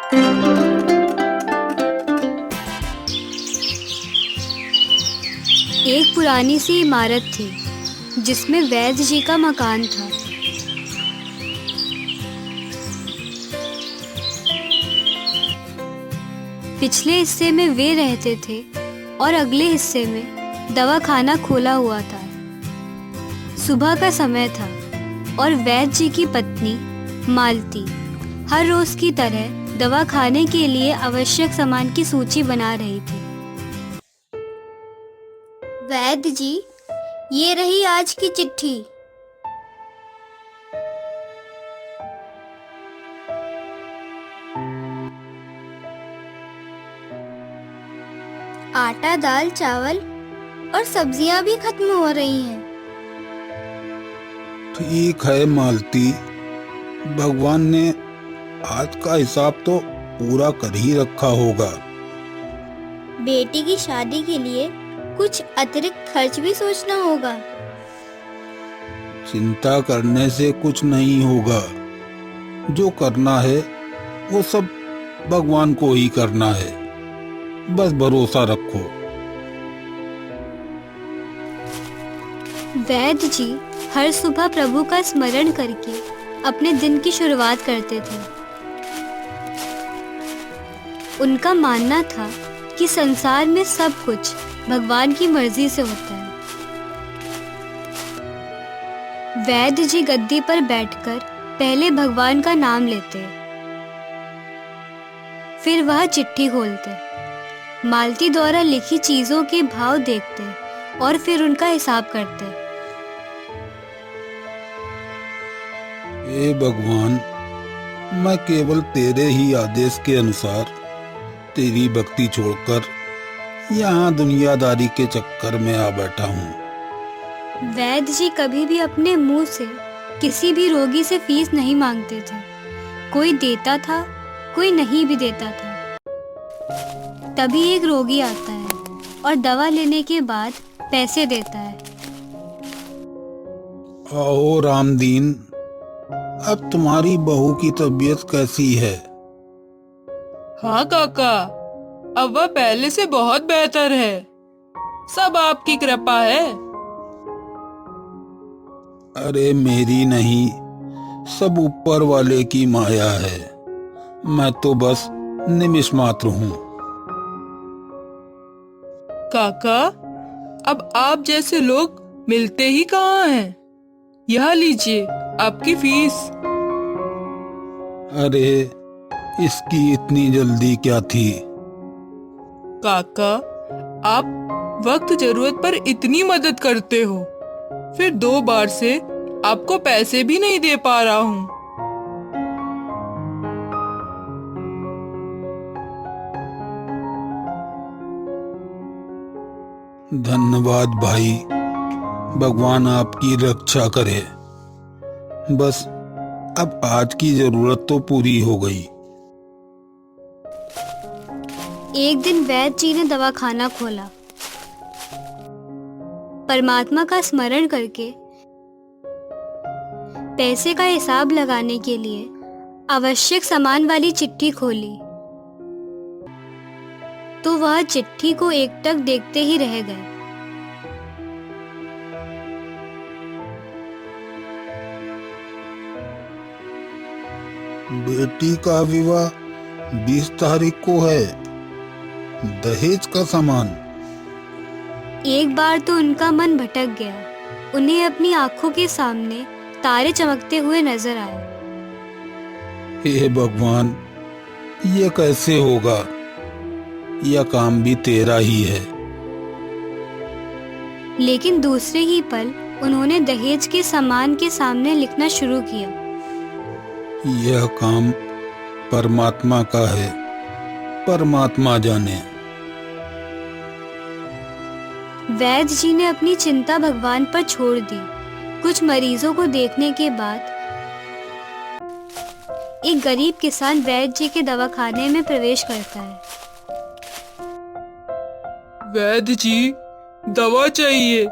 एक पुरानी सी इमारत थी जिसमें वैद्य जी का मकान था। पिछले हिस्से में वे रहते थे और अगले हिस्से में दवाखाना खोला हुआ था। सुबह का समय था और वैद्य जी की पत्नी मालती हर रोज की तरह दवाखाने के लिए आवश्यक सामान की सूची बना रही थी। वैद्य जी, ये रही आज की चिट्ठी। आटा, दाल, चावल और सब्जियां भी खत्म हो रही हैं। ठीक है मालती, भगवान ने आज का हिसाब तो पूरा कर ही रखा होगा। बेटी की शादी के लिए कुछ अतिरिक्त खर्च भी सोचना होगा। चिंता करने से कुछ नहीं होगा। जो करना है वो सब भगवान को ही करना है। बस भरोसा रखो। वैद्य जी हर सुबह प्रभु का स्मरण करके अपने दिन की शुरुआत करते थे। उनका मानना था कि संसार में सब कुछ भगवान की मर्जी से होता है। वैद्य जी गद्दी पर बैठकर पहले भगवान का नाम लेते, फिर वह चिट्ठी खोलते, मालती द्वारा लिखी चीजों के भाव देखते और फिर उनका हिसाब करते। हे भगवान, मैं केवल तेरे ही आदेश के अनुसार तेरी भक्ति छोड़कर यहाँ दुनियादारी के चक्कर में आ बैठा हूँ। वैद्य जी कभी भी अपने मुंह से किसी भी रोगी से फीस नहीं मांगते थे। कोई देता था, कोई नहीं भी देता था। तभी एक रोगी आता है और दवा लेने के बाद पैसे देता है। आओ रामदीन, अब तुम्हारी बहू की तबीयत कैसी है? हाँ काका, अब वह पहले से बहुत बेहतर है। सब आपकी कृपा है। अरे मेरी नहीं, सब ऊपर वाले की माया है। मैं तो बस निमिष मात्र हूँ। काका, अब आप जैसे लोग मिलते ही कहाँ हैं? यह लीजिए आपकी फीस। अरे इसकी इतनी जल्दी क्या थी? काका, आप वक्त जरूरत पर इतनी मदद करते हो, फिर 2 बार से आपको पैसे भी नहीं दे पा रहा हूँ। धन्यवाद भाई, भगवान आपकी रक्षा करे। बस अब आज की जरूरत तो पूरी हो गई। एक दिन वैद्य जी ने दवाखाना खोला। परमात्मा का स्मरण करके पैसे का हिसाब लगाने के लिए आवश्यक सामान वाली चिट्ठी खोली तो वह चिट्ठी को एकटक देखते ही रह गए। बेटी का विवाह 20 तारीख को है। दहेज का सामान। एक बार तो उनका मन भटक गया। उन्हें अपनी आंखों के सामने तारे चमकते हुए नजर आए। हे भगवान, ये कैसे होगा? यह काम भी तेरा ही है। लेकिन दूसरे ही पल उन्होंने दहेज के सामान के सामने लिखना शुरू किया। यह काम परमात्मा का है, परमात्मा जाने। वैद्य जी ने अपनी चिंता भगवान पर छोड़ दी। कुछ मरीजों को देखने के बाद एक गरीब किसान वैद्य जी के दवाखाने में प्रवेश करता है। वैद्य जी, दवा चाहिए।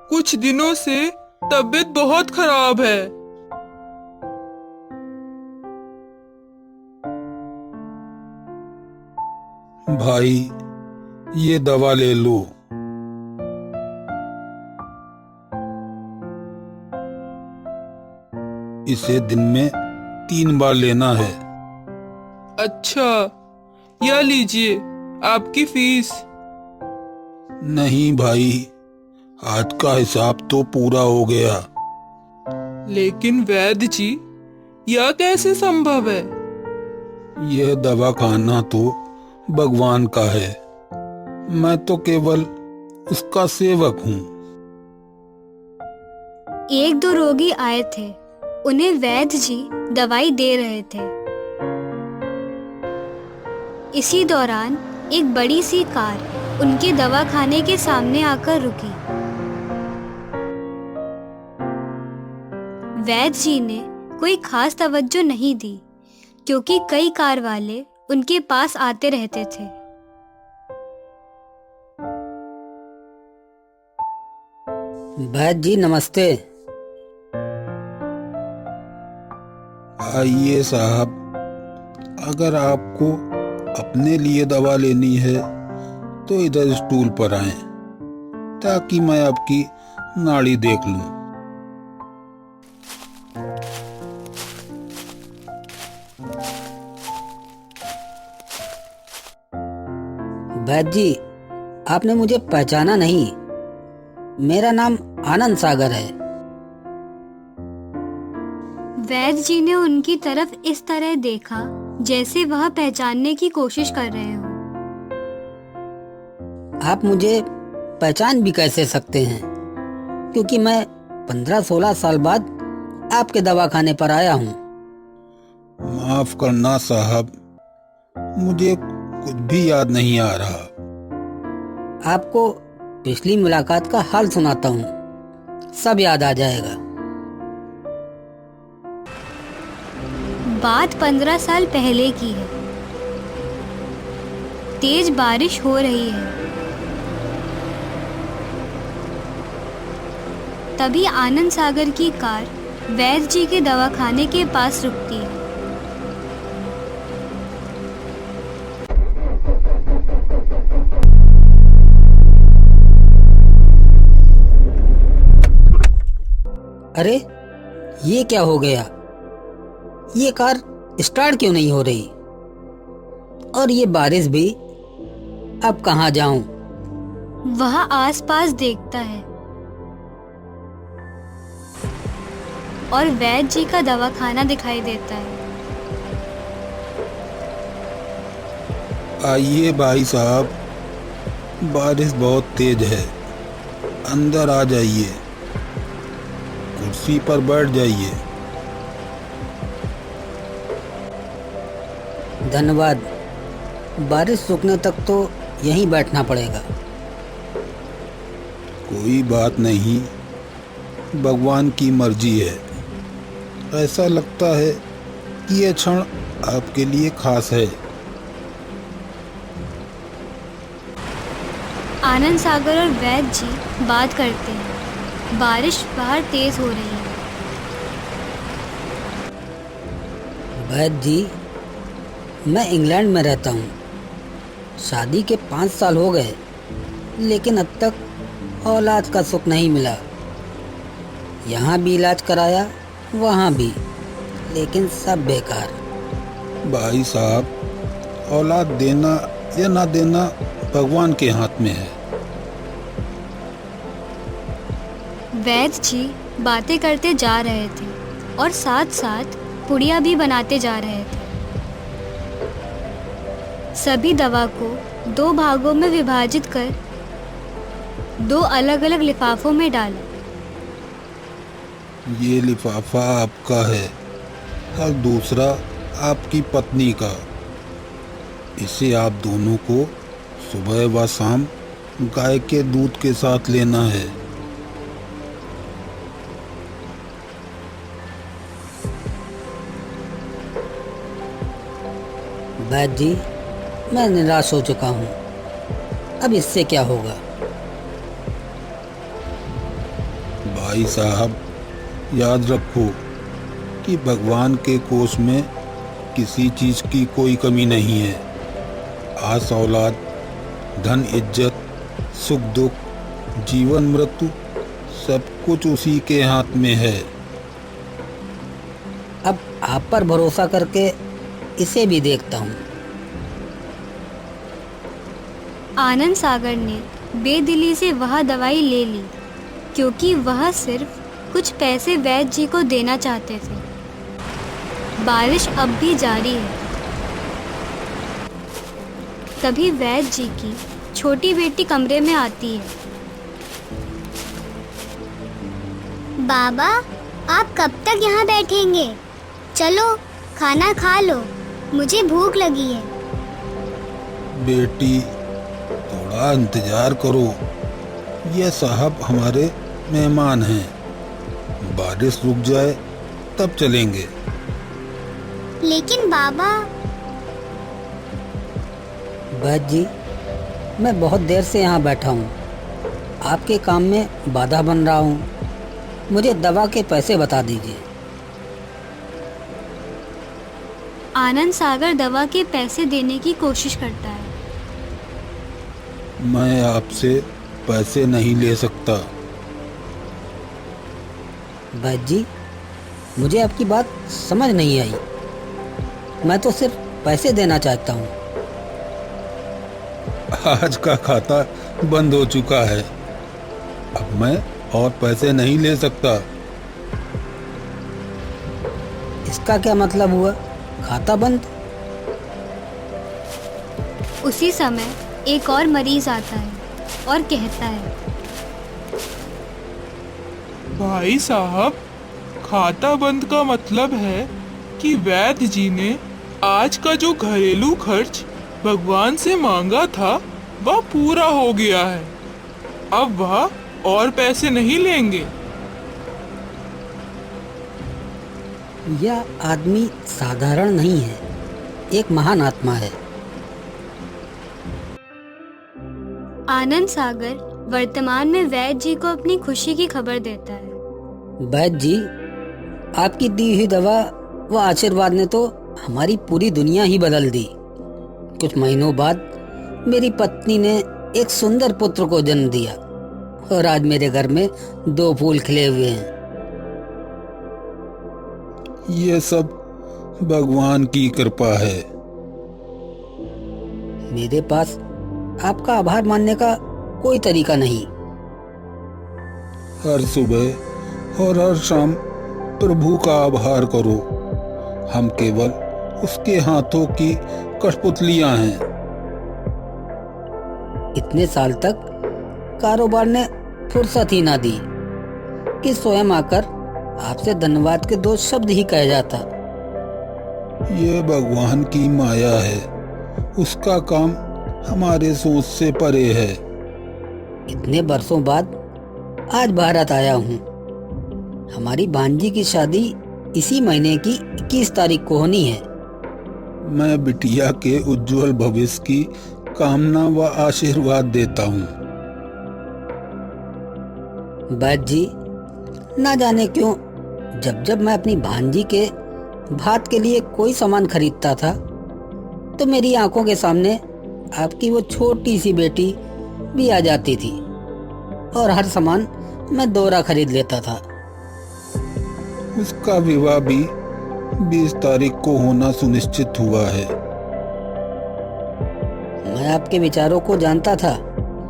कुछ दिनों से तबीयत बहुत खराब है। भाई, ये दवा ले लो। इसे दिन में 3 बार लेना है। अच्छा, यह लीजिए आपकी फीस। नहीं भाई, आज का हिसाब तो पूरा हो गया। लेकिन वैद्य जी, यह कैसे संभव है? यह दवा खाना तो भगवान का है, मैं तो केवल उसका सेवक हूँ। 1-2 रोगी आए थे, उन्हें वैद्य जी दवाई दे रहे थे। इसी दौरान एक बड़ी सी कार उनके दवाखाने के सामने आकर रुकी। वैद्य जी ने कोई खास तवज्जो नहीं दी, क्योंकि कई कार वाले उनके पास आते रहते थे। वैद्य जी नमस्ते। आइए साहब, अगर आपको अपने लिए दवा लेनी है तो इधर स्टूल पर आएं, ताकि मैं आपकी नाड़ी देख लूं। वैद्य जी, आपने मुझे पहचाना नहीं। मेरा नाम आनंद सागर है। वैद्य जी ने उनकी तरफ इस तरह देखा जैसे वह पहचानने की कोशिश कर रहे हो। आप मुझे पहचान भी कैसे सकते हैं, क्योंकि मैं 15-16 साल बाद आपके दवाखाने पर आया हूँ। माफ करना साहब, मुझे कुछ भी याद नहीं आ रहा। आपको पिछली मुलाकात का हाल सुनाता हूँ, सब याद आ जाएगा। बात 15 साल पहले की है। तेज बारिश हो रही है। तभी आनंद सागर की कार वैद्य जी के दवाखाने के पास रुकती है। अरे, ये क्या हो गया? ये कार स्टार्ट क्यों नहीं हो रही? और ये बारिश भी, अब कहाँ जाऊं? वह आसपास देखता है और वैद्य जी का दवाखाना दिखाई देता है। आइए भाई साहब, बारिश बहुत तेज है, अंदर आ जाइए, कुर्सी पर बैठ जाइए। धन्यवाद। बारिश रुकने तक तो यहीं बैठना पड़ेगा। कोई बात नहीं, भगवान की मर्जी है। ऐसा लगता है कि यह क्षण आपके लिए खास है। आनंद सागर और वैद्य जी बात करते हैं। बारिश बाहर तेज हो रही है। वैद्य जी, मैं इंग्लैंड में रहता हूँ। शादी के 5 साल हो गए, लेकिन अब तक औलाद का सुख नहीं मिला। यहाँ भी इलाज कराया, वहाँ भी, लेकिन सब बेकार। भाई साहब, औलाद देना या ना देना भगवान के हाथ में है। वैद्य जी बातें करते जा रहे थे और साथ साथ पुड़िया भी बनाते जा रहे थे। सभी दवा को 2 भागों में विभाजित कर 2 अलग अलग लिफाफों में डालें। ये लिफाफा आपका है और दूसरा आपकी पत्नी का। इसे आप दोनों को सुबह व शाम गाय के दूध के साथ लेना है। वैद्य जी, मैं निराश हो चुका हूँ। अब इससे क्या होगा? भाई साहब, याद रखो कि भगवान के कोष में किसी चीज की कोई कमी नहीं है। आस औलाद, धन इज्जत, सुख दुख, जीवन मृत्यु सब कुछ उसी के हाथ में है। अब आप पर भरोसा करके इसे भी देखता हूँ। आनंद सागर ने बेदिली से वह दवाई ले ली क्योंकि वह सिर्फ कुछ पैसे वैद्य जी को देना चाहते थे। बारिश अब भी जारी है। तभी वैद्य जी की छोटी बेटी कमरे में आती है। बाबा, आप कब तक यहाँ बैठेंगे? चलो खाना खा लो, मुझे भूख लगी है। बेटी, थोड़ा इंतजार करो, ये साहब हमारे मेहमान हैं। बारिश रुक जाए तब चलेंगे। लेकिन बाबा। वैद्य जी, मैं बहुत देर से यहाँ बैठा हूँ, आपके काम में बाधा बन रहा हूँ। मुझे दवा के पैसे बता दीजिए। आनंद सागर दवा के पैसे देने की कोशिश करता है। मैं आपसे पैसे नहीं ले सकता। वैद्य जी, मुझे आपकी बात समझ नहीं आई। मैं तो सिर्फ पैसे देना चाहता हूँ। आज का खाता बंद हो चुका है, अब मैं और पैसे नहीं ले सकता। इसका क्या मतलब हुआ? खाता बंद? उसी समय एक और मरीज आता है और कहता है, भाई साहब, खाता बंद का मतलब है कि वैद्य जी ने आज का जो घरेलू खर्च भगवान से मांगा था वह पूरा हो गया है। अब वह और पैसे नहीं लेंगे। यह आदमी साधारण नहीं है, एक महान आत्मा है। आनंद सागर वर्तमान में वैद्य जी को अपनी खुशी की खबर देता है। वैद्य जी, आपकी दी हुई दवा व आशीर्वाद ने तो हमारी पूरी दुनिया ही बदल दी। कुछ महीनों बाद मेरी पत्नी ने एक सुंदर पुत्र को जन्म दिया और आज मेरे घर में 2 फूल खिले हुए हैं। ये सब भगवान की कृपा है। मेरे पास आपका आभार मानने का कोई तरीका नहीं। हर सुबह और हर शाम प्रभु का आभार करो। हम केवल उसके हाथों की कठपुतलियां हैं। इतने साल तक कारोबार ने फुर्सत ही ना दी कि स्वयं आकर आपसे धन्यवाद के 2 शब्द ही कह जाता। ये भगवान की माया है, उसका काम हमारे सोच से परे है। इतने बरसों बाद आज भारत आया हूँ। हमारी भांजी की शादी इसी महीने की 21 तारीख को होनी है। मैं बिटिया के उज्जवल भविष्य की कामना व आशीर्वाद देता हूँ। वैद्य जी, ना जाने क्यों जब जब मैं अपनी भांजी के भात के लिए कोई सामान खरीदता था तो मेरी आंखों के सामने आपकी वो छोटी सी बेटी भी आ जाती थी और हर सामान मैं दोहरा खरीद लेता था। उसका विवाह भी 20 तारीख को होना सुनिश्चित हुआ है। मैं आपके विचारों को जानता था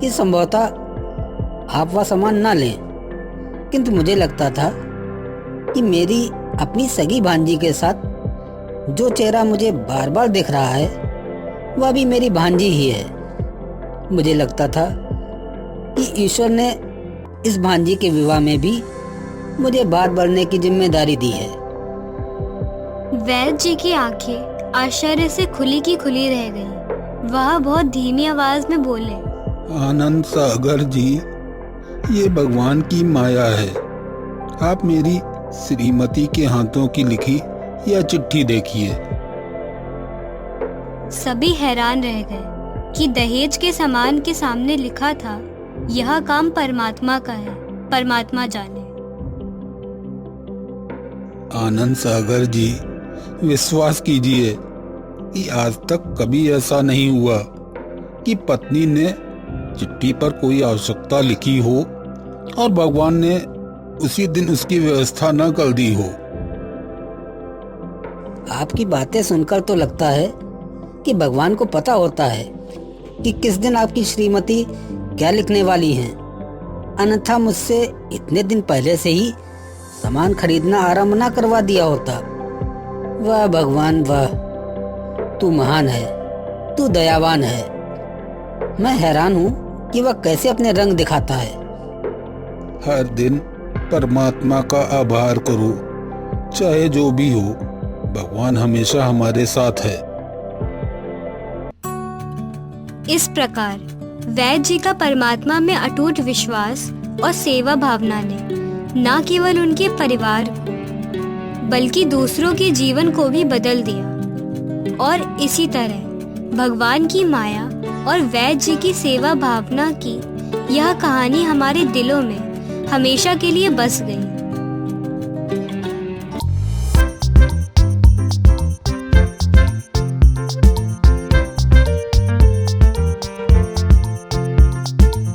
कि संभवतः आप वह सामान ना लें, किंतु मुझे लगता था कि मेरी अपनी सगी भांजी के साथ जो चेहरा मुझे बार बार दिख रहा है वह भी मेरी भांजी ही है। मुझे लगता था कि ईश्वर ने इस भांजी के विवाह में भी मुझे बात बढ़ने की जिम्मेदारी दी है। वैद्य जी की आंखें आश्चर्य से खुली की खुली रह गईं। वह बहुत धीमी आवाज में बोले, आनंद सागर जी, ये भगवान की माया है। आप मेरी श्रीमती के हाथों की लिखी यह चिट्ठी देखिए। सभी हैरान रह गए कि दहेज के सामान के सामने लिखा था, यह काम परमात्मा का है, परमात्मा जाने। आनंद सागर जी, विश्वास कीजिए कि आज तक कभी ऐसा नहीं हुआ। कि पत्नी ने चिट्ठी पर कोई आवश्यकता लिखी हो और भगवान ने उसी दिन उसकी व्यवस्था न कर दी हो। आपकी बातें सुनकर तो लगता है कि भगवान को पता होता है कि किस दिन आपकी श्रीमती क्या लिखने वाली हैं, अन्यथा मुझसे इतने दिन पहले से ही सामान खरीदना आरंभ ना करवा दिया होता। वाह भगवान वाह, तू महान है, तू दयावान है। मैं हैरान हूँ कि वह कैसे अपने रंग दिखाता है। हर दिन परमात्मा का आभार करो, चाहे जो भी हो, भगवान हमेशा हमारे साथ है। इस प्रकार वैद्य जी का परमात्मा में अटूट विश्वास और सेवा भावना ने न केवल उनके परिवार को बल्कि दूसरों के जीवन को भी बदल दिया। और इसी तरह भगवान की माया और वैद्य जी की सेवा भावना की यह कहानी हमारे दिलों में हमेशा के लिए बस गई।